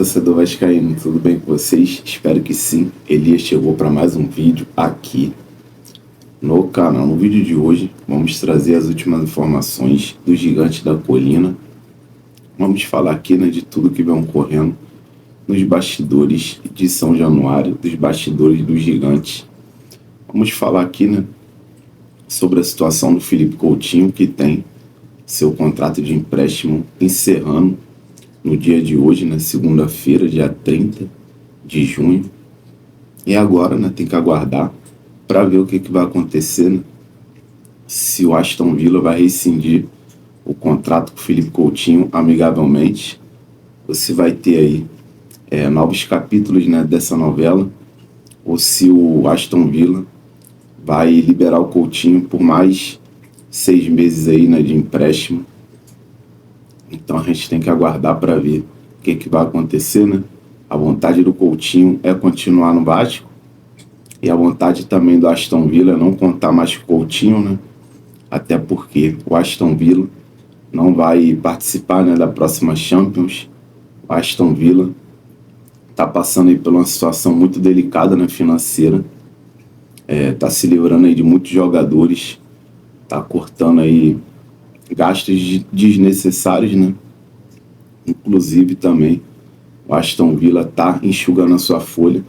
torcedor vascaíno, tudo bem com vocês? Espero que sim. Elias chegou para mais um vídeo aqui no canal. No vídeo de hoje vamos trazer as últimas informações do Gigante da Colina. Vamos falar aqui, de tudo que vem ocorrendo nos bastidores de São Januário, dos bastidores do Gigante. Vamos falar aqui, sobre a situação do Felipe Coutinho, que tem seu contrato de empréstimo encerrando no dia de hoje, na segunda-feira, dia 30 de junho. E agora, tem que aguardar para ver o que vai acontecer, se o Aston Villa vai rescindir o contrato com o Felipe Coutinho amigavelmente, ou se vai ter aí novos capítulos, dessa novela, ou se o Aston Villa vai liberar o Coutinho por mais 6 meses aí, de empréstimo. Então a gente tem que aguardar para ver o que vai acontecer, A vontade do Coutinho é continuar no Vasco, e a vontade também do Aston Villa é não contar mais com o Coutinho, Até porque o Aston Villa não vai participar, da próxima Champions. O Aston Villa está passando aí por uma situação muito delicada, financeira. Está se livrando aí de muitos jogadores, está cortando aí gastos desnecessários, Inclusive também o Aston Villa está enxugando a sua folha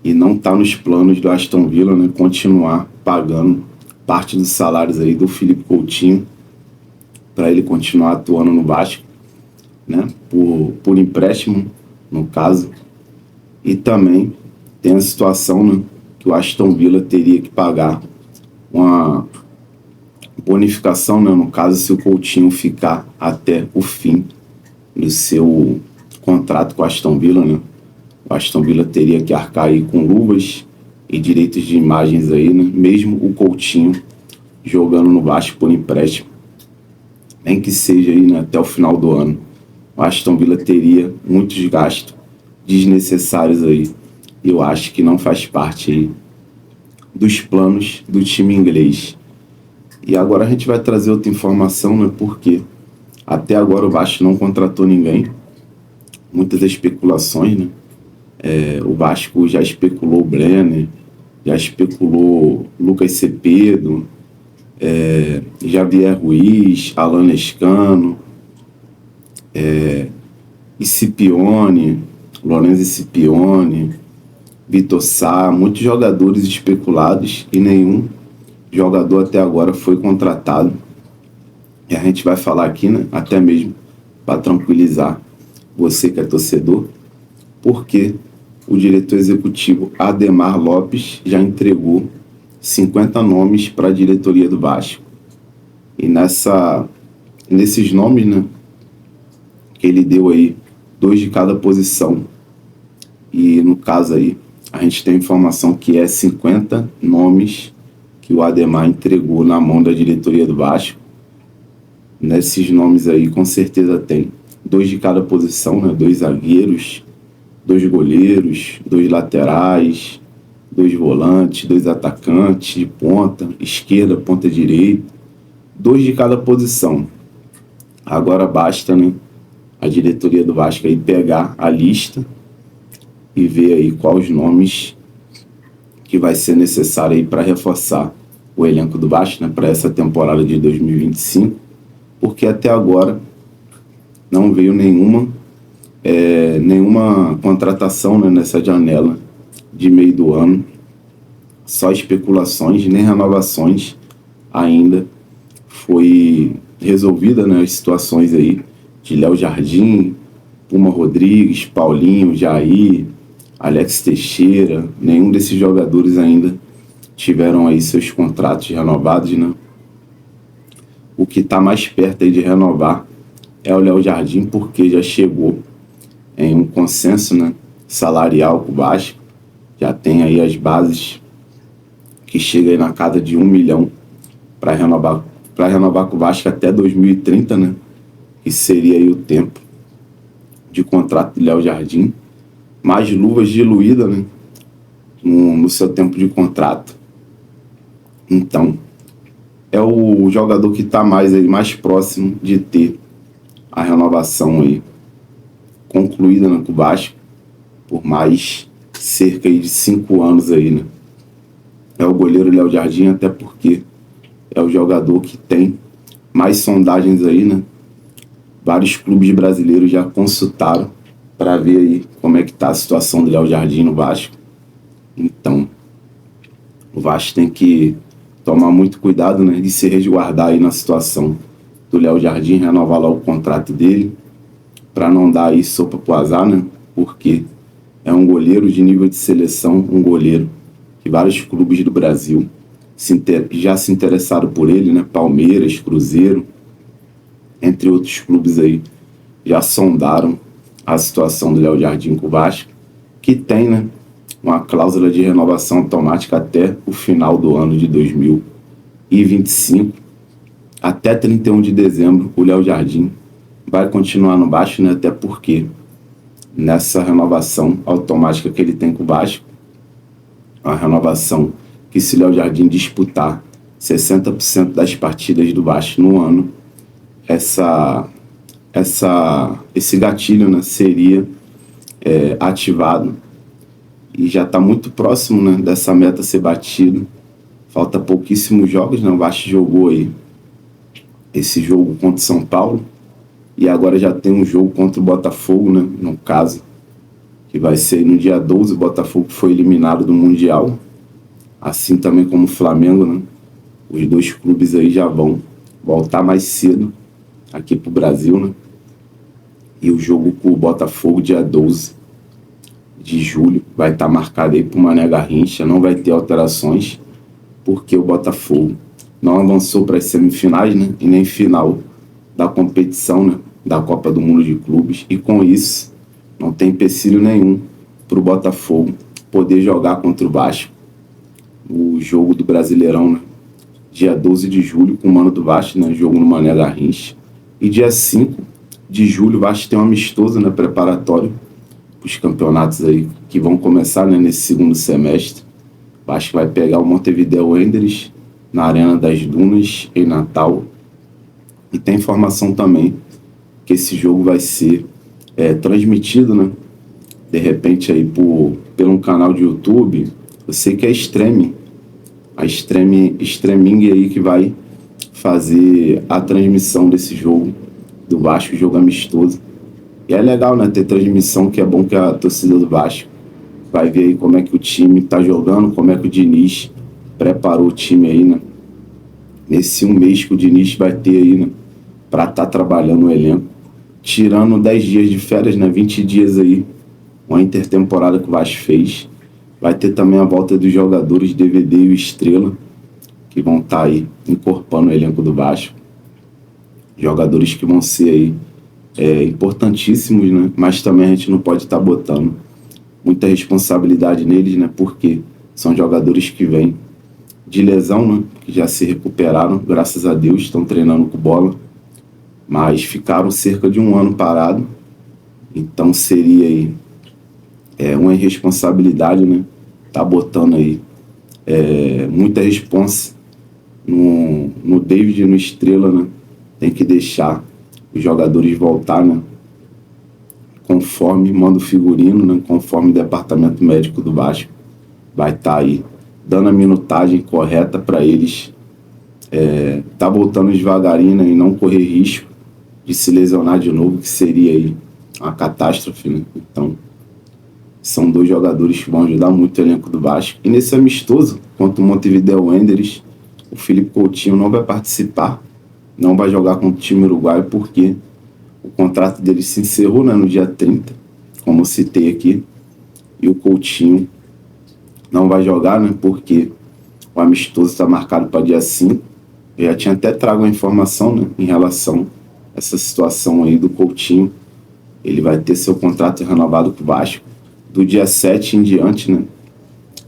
e não está nos planos do Aston Villa, continuar pagando parte dos salários aí do Felipe Coutinho para ele continuar atuando no Vasco, por empréstimo, no caso. E também tem a situação, que o Aston Villa teria que pagar uma bonificação, no caso, se o Coutinho ficar até o fim do seu contrato com o Aston Villa, O Aston Villa teria que arcar aí com luvas e direitos de imagens aí, mesmo o Coutinho jogando no Vasco por empréstimo, nem que seja aí, até o final do ano. O Aston Villa teria muitos gastos desnecessários aí. Eu acho que não faz parte aí dos planos do time inglês. E agora a gente vai trazer outra informação, porque até agora o Vasco não contratou ninguém. Muitas especulações, o Vasco já especulou o Brenner, já especulou Lucas Cepeda, Javier Ruiz, Alan Lescano, Scipione, Lorenzo Scipione, Vitor Sá, muitos jogadores especulados e nenhum jogador até agora foi contratado. E a gente vai falar aqui, até mesmo para tranquilizar você que é torcedor, porque o diretor executivo Ademar Lopes já entregou 50 nomes para a diretoria do Vasco. E nesses nomes, que ele deu aí, 2 de cada posição. E no caso aí, a gente tem informação que 50 nomes que o Ademar entregou na mão da diretoria do Vasco. Nesses nomes aí, com certeza tem 2 de cada posição, 2 zagueiros, 2 goleiros, 2 laterais, 2 volantes, 2 atacantes de ponta, esquerda, ponta direita, 2 de cada posição. Agora basta, a diretoria do Vasco aí pegar a lista e ver aí quais nomes que vai ser necessário aí para reforçar o elenco do Vasco, para essa temporada de 2025, porque até agora não veio nenhuma contratação, nessa janela de meio do ano, só especulações, nem renovações ainda foi resolvida, as situações aí de Léo Jardim, Puma Rodrigues, Paulinho, Jair, Alex Teixeira. Nenhum desses jogadores ainda tiveram aí seus contratos renovados, O que está mais perto aí de renovar é o Léo Jardim, porque já chegou em um consenso, salarial com o Vasco. Já tem aí as bases que chega aí na casa de 1 milhão para renovar com o Vasco até 2030, que seria aí o tempo de contrato do Léo Jardim, mais luvas diluídas, no seu tempo de contrato. Então, é o jogador que está mais próximo de ter a renovação aí concluída, né, com o Vasco por mais cerca aí de 5 anos aí, né? É o goleiro Léo Jardim, até porque é o jogador que tem mais sondagens aí, né? Vários clubes brasileiros já consultaram para ver aí como é que tá a situação do Léo Jardim no Vasco. Então, o Vasco tem que tomar muito cuidado, né, de se resguardar aí na situação do Léo Jardim, renovar lá o contrato dele, para não dar aí sopa pro azar, né? Porque é um goleiro de nível de seleção, um goleiro que vários clubes do Brasil já se interessaram por ele, né? Palmeiras, Cruzeiro, entre outros clubes aí, já sondaram a situação do Léo Jardim com o Vasco, que tem, né, uma cláusula de renovação automática até o final do ano de 2025. Até 31 de dezembro, o Léo Jardim vai continuar no Vasco, né? Até porque nessa renovação automática que ele tem com o Vasco, a renovação que se o Léo Jardim disputar 60% das partidas do Vasco no ano, esse gatilho, né, seria ativado, e já está muito próximo, né, dessa meta ser batida. Falta pouquíssimos jogos, né? O Vasco jogou aí esse jogo contra o São Paulo e agora já tem um jogo contra o Botafogo, né, no caso, que vai ser no dia 12. O Botafogo foi eliminado do Mundial, assim também como o Flamengo, né? Os dois clubes aí já vão voltar mais cedo aqui pro Brasil, né? E o jogo com o Botafogo, dia 12 de julho, vai estar marcado aí pro Mané Garrincha. Não vai ter alterações, porque o Botafogo não avançou para as semifinais, né? E nem final da competição, né, da Copa do Mundo de Clubes. E com isso, não tem empecilho nenhum pro Botafogo poder jogar contra o Vasco o jogo do Brasileirão, né? Dia 12 de julho, com o mano do Vasco, né? Jogo no Mané Garrincha. E dia 5 de julho, o Vasco tem um amistoso, né, preparatório para os campeonatos aí que vão começar, né, nesse segundo semestre. O Vasco vai pegar o Montevideo Wanderers na Arena das Dunas, em Natal. E tem informação também que esse jogo vai ser transmitido, né, de repente aí pelo um canal de YouTube. Eu sei que é a Streaming aí que vai fazer a transmissão desse jogo do Vasco, jogo amistoso. E é legal, né, ter transmissão, que é bom que a torcida do Vasco vai ver aí como é que o time tá jogando, como é que o Diniz preparou o time aí, né? Nesse um mês que o Diniz vai ter aí, né, pra estar trabalhando o elenco, tirando 10 dias de férias, né, 20 dias aí, uma intertemporada que o Vasco fez. Vai ter também a volta dos jogadores DVD e o Estrela, que vão estar aí incorporando o elenco do Vasco. Jogadores que vão ser aí importantíssimos, né? Mas também a gente não pode estar botando muita responsabilidade neles, né? Porque são jogadores que vêm de lesão, né? Que já se recuperaram, graças a Deus, estão treinando com bola, mas ficaram cerca de um ano parado. Então seria aí uma irresponsabilidade, né? Tá botando aí muita responsa no David e no Estrela, né? Tem que deixar os jogadores voltar, né, conforme manda o figurino, né, conforme o departamento médico do Vasco vai estar aí dando a minutagem correta para eles tá voltando devagarinho, né, e não correr risco de se lesionar de novo, que seria aí uma catástrofe, né? Então são dois jogadores que vão ajudar muito o elenco do Vasco. E nesse amistoso contra o Montevideo Wanderers, o Felipe Coutinho não vai participar, não vai jogar contra o time uruguaio, porque o contrato dele se encerrou, né, no dia 30, como eu citei aqui. E o Coutinho não vai jogar, né, porque o amistoso está marcado para dia 5. Eu já tinha até trago a informação, né, em relação a essa situação aí do Coutinho. Ele vai ter seu contrato renovado com o Vasco do dia 7 em diante, né?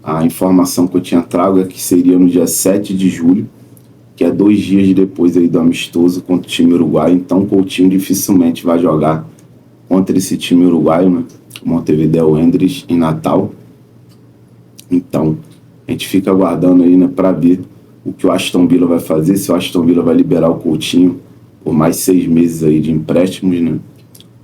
A informação que eu tinha trago é que seria no dia 7 de julho, que é 2 dias depois aí do amistoso contra o time uruguaio. Então o Coutinho dificilmente vai jogar contra esse time uruguaio, né? Montevideo Wanderers, em Natal. Então a gente fica aguardando aí, né, para ver o que o Aston Villa vai fazer, se o Aston Villa vai liberar o Coutinho por mais 6 meses aí de empréstimos, né?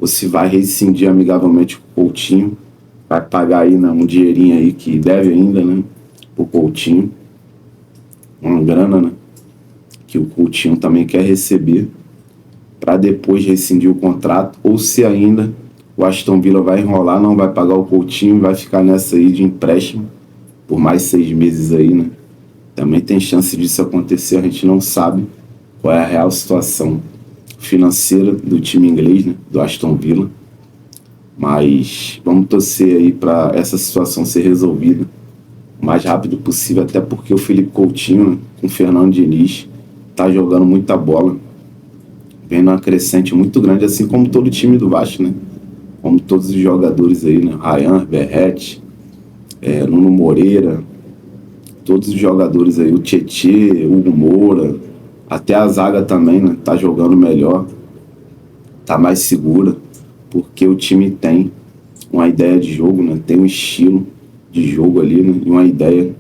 ou se vai rescindir amigavelmente com o Coutinho, vai pagar aí, né, um dinheirinho aí que deve ainda, né, pro Coutinho, uma grana, né, que o Coutinho também quer receber, para depois rescindir o contrato, ou se ainda o Aston Villa vai enrolar, não vai pagar o Coutinho, vai ficar nessa aí de empréstimo por mais 6 meses aí, né. Também tem chance disso acontecer, a gente não sabe qual é a real situação financeira do time inglês, né, do Aston Villa. Mas vamos torcer aí para essa situação ser resolvida o mais rápido possível, até porque o Felipe Coutinho, né, com o Fernando Diniz, tá jogando muita bola, vem numa crescente muito grande, assim como todo o time do Vasco, né? Como todos os jogadores aí, né? Ryan, Verratti, Nuno Moreira, todos os jogadores aí, o Tietê, Hugo Moura, até a zaga também, né? Tá jogando melhor, tá mais segura, porque o time tem uma ideia de jogo, né? Tem um estilo de jogo ali, né? E uma ideia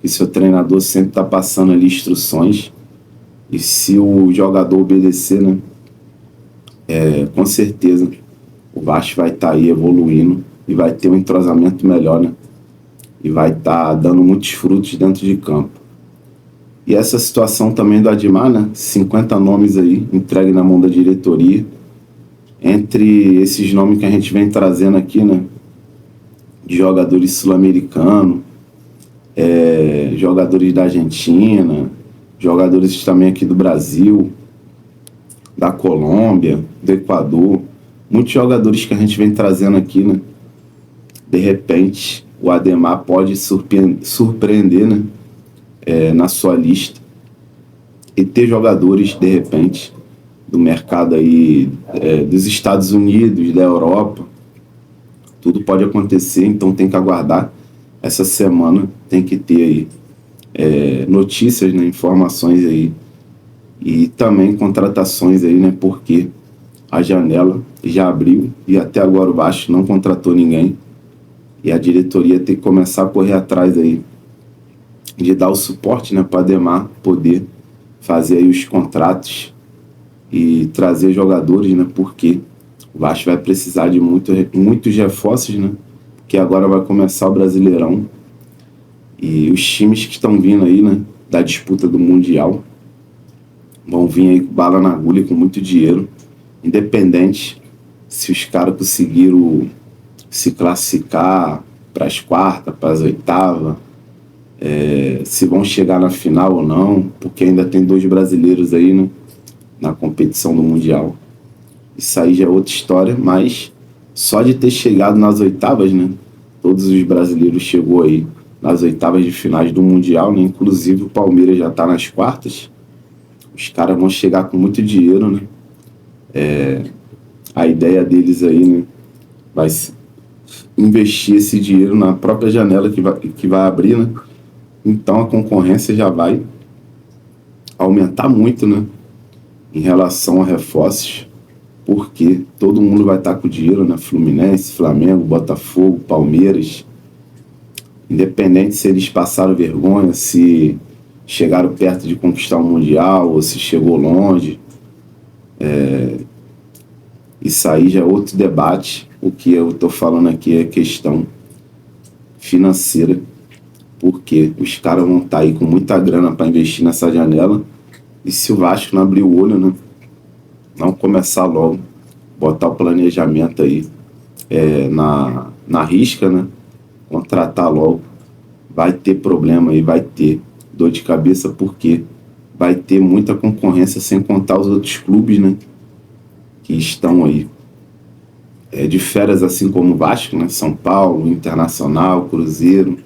que seu treinador sempre tá passando ali instruções, e se o jogador obedecer, né? Com certeza o Vasco vai estar aí evoluindo e vai ter um entrosamento melhor, né? E vai estar dando muitos frutos dentro de campo. E essa situação também do Admar, né? 50 nomes aí entregue na mão da diretoria. Entre esses nomes que a gente vem trazendo aqui, né? De jogadores sul-americanos, jogadores da Argentina, jogadores também aqui do Brasil, da Colômbia, do Equador, muitos jogadores que a gente vem trazendo aqui, né? De repente, o Ademar pode surpreender, né? Na sua lista e ter jogadores, de repente, do mercado aí, dos Estados Unidos, da Europa. Tudo pode acontecer, então tem que aguardar. Essa semana tem que ter aí notícias, né? Informações aí, e também contratações aí, né? Porque a janela já abriu e até agora o Vasco não contratou ninguém. E a diretoria tem que começar a correr atrás aí de dar o suporte, né, para Ademar poder fazer aí os contratos e trazer jogadores, né? Porque o Vasco vai precisar de muitos reforços, né? Porque agora vai começar o Brasileirão e os times que estão vindo aí, né, da disputa do Mundial vão vir aí com bala na agulha, com muito dinheiro, independente se os caras conseguiram se classificar para as quartas, para as oitavas, se vão chegar na final ou não, porque ainda tem 2 brasileiros aí, né, na competição do Mundial. Isso aí já é outra história, mas só de ter chegado nas oitavas, né, todos os brasileiros chegou aí nas oitavas de finais do Mundial, né, inclusive o Palmeiras já está nas quartas. Os caras vão chegar com muito dinheiro, né? A ideia deles aí, né, vai investir esse dinheiro na própria janela que vai abrir, né? Então a concorrência já vai aumentar muito, né? Em relação a reforços, porque todo mundo vai estar com dinheiro, né? Fluminense, Flamengo, Botafogo, Palmeiras. Independente se eles passaram vergonha, se chegaram perto de conquistar o Mundial ou se chegou longe. Isso aí já é outro debate. O que eu estou falando aqui é questão financeira, porque os caras vão estar aí com muita grana para investir nessa janela, e se o Vasco não abrir o olho, né, não começar logo, botar o planejamento aí na risca, né, contratar logo, vai ter problema aí, vai ter dor de cabeça, porque vai ter muita concorrência, sem contar os outros clubes, né, que estão aí de férias, assim como o Vasco, né, São Paulo, Internacional, Cruzeiro,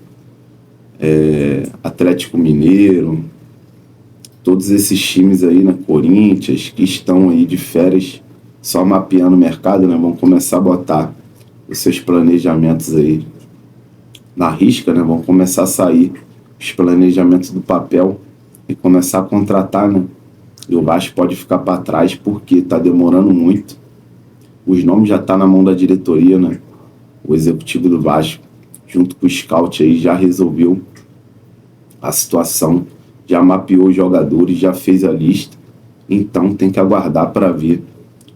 Atlético Mineiro, todos esses times aí, né, Corinthians, que estão aí de férias, só mapeando o mercado, né, vão começar a botar os seus planejamentos aí na risca, né, vão começar a sair os planejamentos do papel e começar a contratar, né, e o Vasco pode ficar para trás porque está demorando muito. Os nomes já estão na mão da diretoria, né, o executivo do Vasco, junto com o scout aí, já resolveu a situação, já mapeou os jogadores, já fez a lista, então tem que aguardar para ver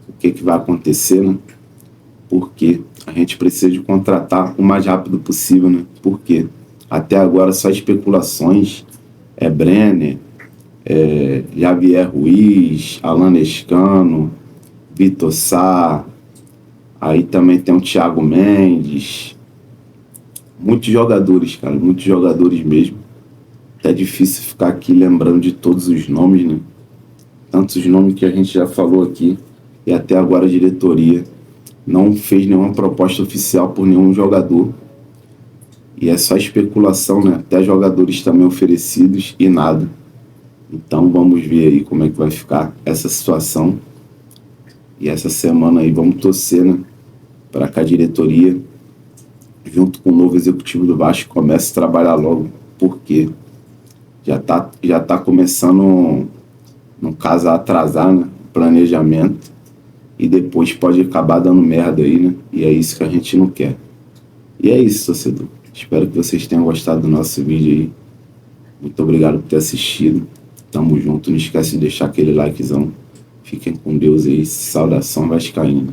o que vai acontecer, né? Porque a gente precisa de contratar o mais rápido possível, né? Porque até agora só especulações, Brenner, Javier Ruiz, Alan Escano, Vitor Sá, aí também tem o Thiago Mendes, muitos jogadores, cara, muitos jogadores mesmo. É difícil ficar aqui lembrando de todos os nomes, né? Tantos nomes que a gente já falou aqui e até agora a diretoria não fez nenhuma proposta oficial por nenhum jogador. E é só especulação, né? Até jogadores também oferecidos e nada. Então vamos ver aí como é que vai ficar essa situação. E essa semana aí vamos torcer, né? Para que a diretoria, junto com o novo executivo do Vasco, comece a trabalhar logo. Porque já tá começando, no caso, a atrasar, né? O planejamento. E depois pode acabar dando merda aí, né? E é isso que a gente não quer. E é isso, torcedor. Espero que vocês tenham gostado do nosso vídeo aí. Muito obrigado por ter assistido. Tamo junto. Não esquece de deixar aquele likezão. Fiquem com Deus aí. Saudação vascaína.